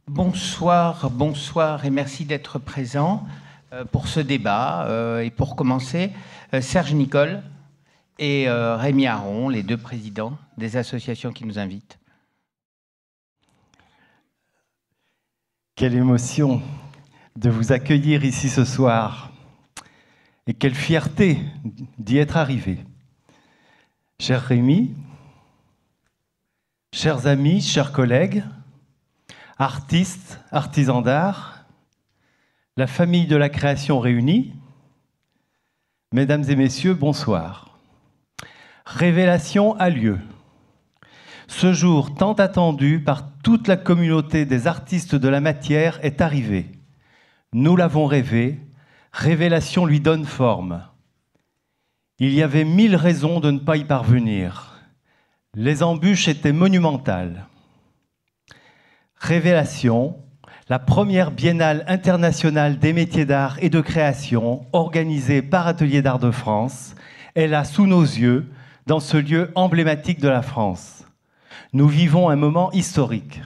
Bonsoir, bonsoir et merci d'être présent pour ce débat. Et pour commencer, Serge Nicole et Rémi Aron, les deux présidents des associations qui nous invitent. Quelle émotion de vous accueillir ici ce soir et quelle fierté d'y être arrivé. Cher Rémi, chers amis, chers collègues, artistes, artisans d'art, la famille de la création réunie, mesdames et messieurs, bonsoir. Révélation a lieu. Ce jour tant attendu par toute la communauté des artistes de la matière est arrivé. Nous l'avons rêvé, Révélation lui donne forme. Il y avait 1000 raisons de ne pas y parvenir. Les embûches étaient monumentales. Révélation, la première biennale internationale des métiers d'art et de création organisée par Ateliers d'Art de France, est là sous nos yeux, dans ce lieu emblématique de la France. Nous vivons un moment historique.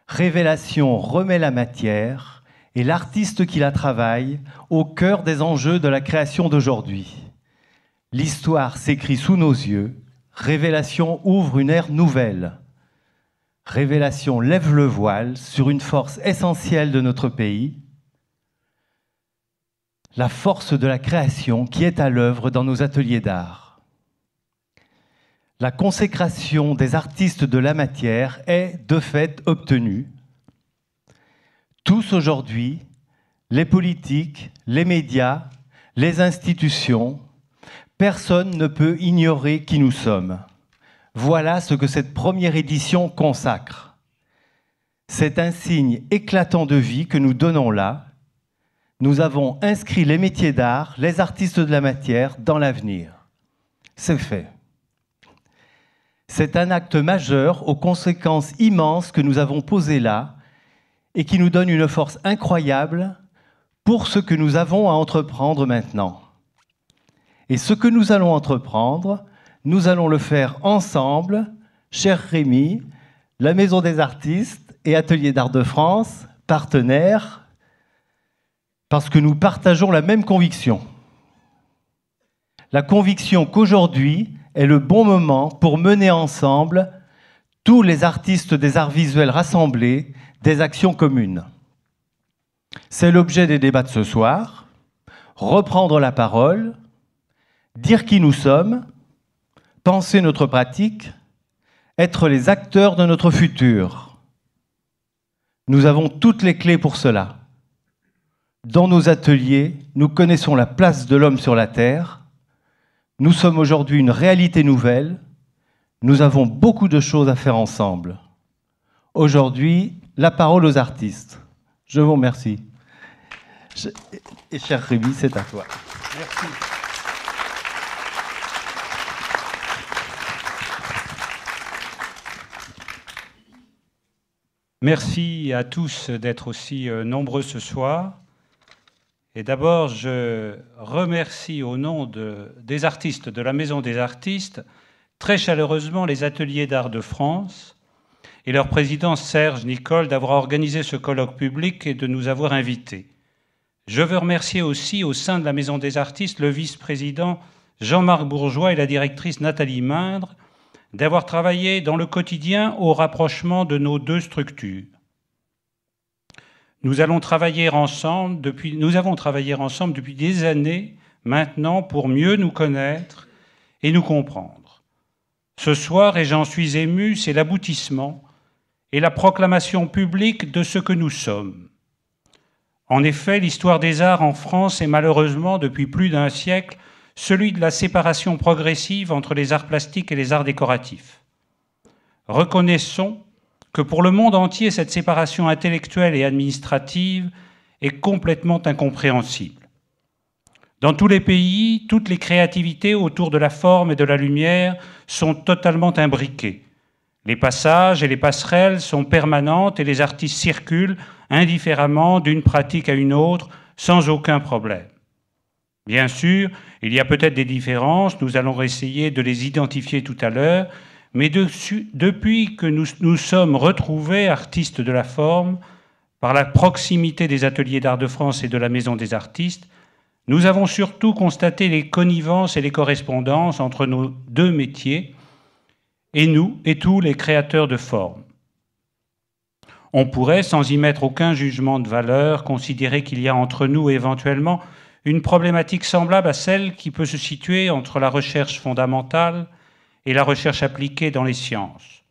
Révélation remet la matière et l'artiste qui la travaille au cœur des enjeux de la création d'aujourd'hui. L'histoire s'écrit sous nos yeux. Révélation ouvre une ère nouvelle. Révélation lève le voile sur une force essentielle de notre pays, la force de la création qui est à l'œuvre dans nos ateliers d'art. La consécration des artistes de la matière est de fait obtenue. Tous aujourd'hui, les politiques, les médias, les institutions, personne ne peut ignorer qui nous sommes. Voilà ce que cette première édition consacre. C'est un signe éclatant de vie que nous donnons là. Nous avons inscrit les métiers d'art, les artistes de la matière dans l'avenir. C'est fait. C'est un acte majeur aux conséquences immenses que nous avons posées là et qui nous donne une force incroyable pour ce que nous avons à entreprendre maintenant. Et ce que nous allons entreprendre, nous allons le faire ensemble, cher Rémi, la Maison des artistes et Ateliers d'Art de France, partenaires, parce que nous partageons la même conviction. La conviction qu'aujourd'hui est le bon moment pour mener ensemble tous les artistes des arts visuels rassemblés, des actions communes. C'est l'objet des débats de ce soir, reprendre la parole, dire qui nous sommes, penser notre pratique, être les acteurs de notre futur. Nous avons toutes les clés pour cela. Dans nos ateliers, nous connaissons la place de l'homme sur la Terre. Nous sommes aujourd'hui une réalité nouvelle. Nous avons beaucoup de choses à faire ensemble. Aujourd'hui, la parole aux artistes. Je vous remercie. Et cher Rémi, c'est à toi. Merci. Merci à tous d'être aussi nombreux ce soir. Et d'abord, je remercie au nom des artistes, de la Maison des artistes, très chaleureusement les Ateliers d'Art de France et leur président Serge Nicole d'avoir organisé ce colloque public et de nous avoir invités. Je veux remercier aussi au sein de la Maison des artistes le vice-président Jean-Marc Bourgeois et la directrice Nathalie Mindre d'avoir travaillé dans le quotidien au rapprochement de nos deux structures. Nous avons travaillé ensemble depuis des années maintenant pour mieux nous connaître et nous comprendre. Ce soir, et j'en suis ému, c'est l'aboutissement et la proclamation publique de ce que nous sommes. En effet, l'histoire des arts en France est malheureusement, depuis plus d'un siècle, celui de la séparation progressive entre les arts plastiques et les arts décoratifs. Reconnaissons que pour le monde entier, cette séparation intellectuelle et administrative est complètement incompréhensible. Dans tous les pays, toutes les créativités autour de la forme et de la lumière sont totalement imbriquées. Les passages et les passerelles sont permanentes et les artistes circulent indifféremment d'une pratique à une autre sans aucun problème. Bien sûr, il y a peut-être des différences, nous allons essayer de les identifier tout à l'heure, mais depuis que nous nous sommes retrouvés, artistes de la forme, par la proximité des ateliers d'art de France et de la Maison des artistes, nous avons surtout constaté les connivences et les correspondances entre nos deux métiers et nous et tous les créateurs de formes. On pourrait, sans y mettre aucun jugement de valeur, considérer qu'il y a entre nous éventuellement une problématique semblable à celle qui peut se situer entre la recherche fondamentale et la recherche appliquée dans les sciences.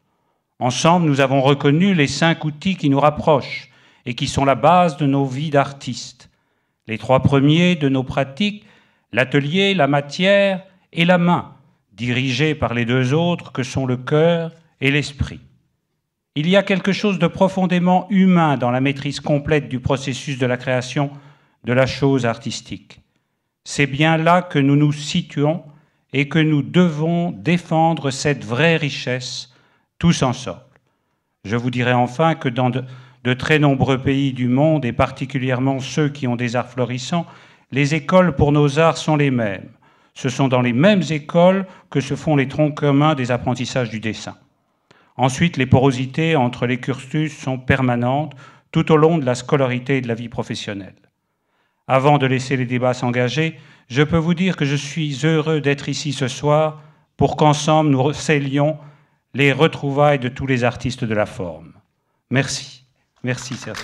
Ensemble, nous avons reconnu les 5 outils qui nous rapprochent et qui sont la base de nos vies d'artistes. Les 3 premiers de nos pratiques, l'atelier, la matière et la main, dirigés par les 2 autres que sont le cœur et l'esprit. Il y a quelque chose de profondément humain dans la maîtrise complète du processus de la création de la chose artistique. C'est bien là que nous nous situons et que nous devons défendre cette vraie richesse tous ensemble. Je vous dirai enfin que dans de très nombreux pays du monde, et particulièrement ceux qui ont des arts florissants, les écoles pour nos arts sont les mêmes. Ce sont dans les mêmes écoles que se font les troncs communs des apprentissages du dessin. Ensuite, les porosités entre les cursus sont permanentes tout au long de la scolarité et de la vie professionnelle. Avant de laisser les débats s'engager, je peux vous dire que je suis heureux d'être ici ce soir pour qu'ensemble nous scellions les retrouvailles de tous les artistes de la forme. Merci. Merci, Serge.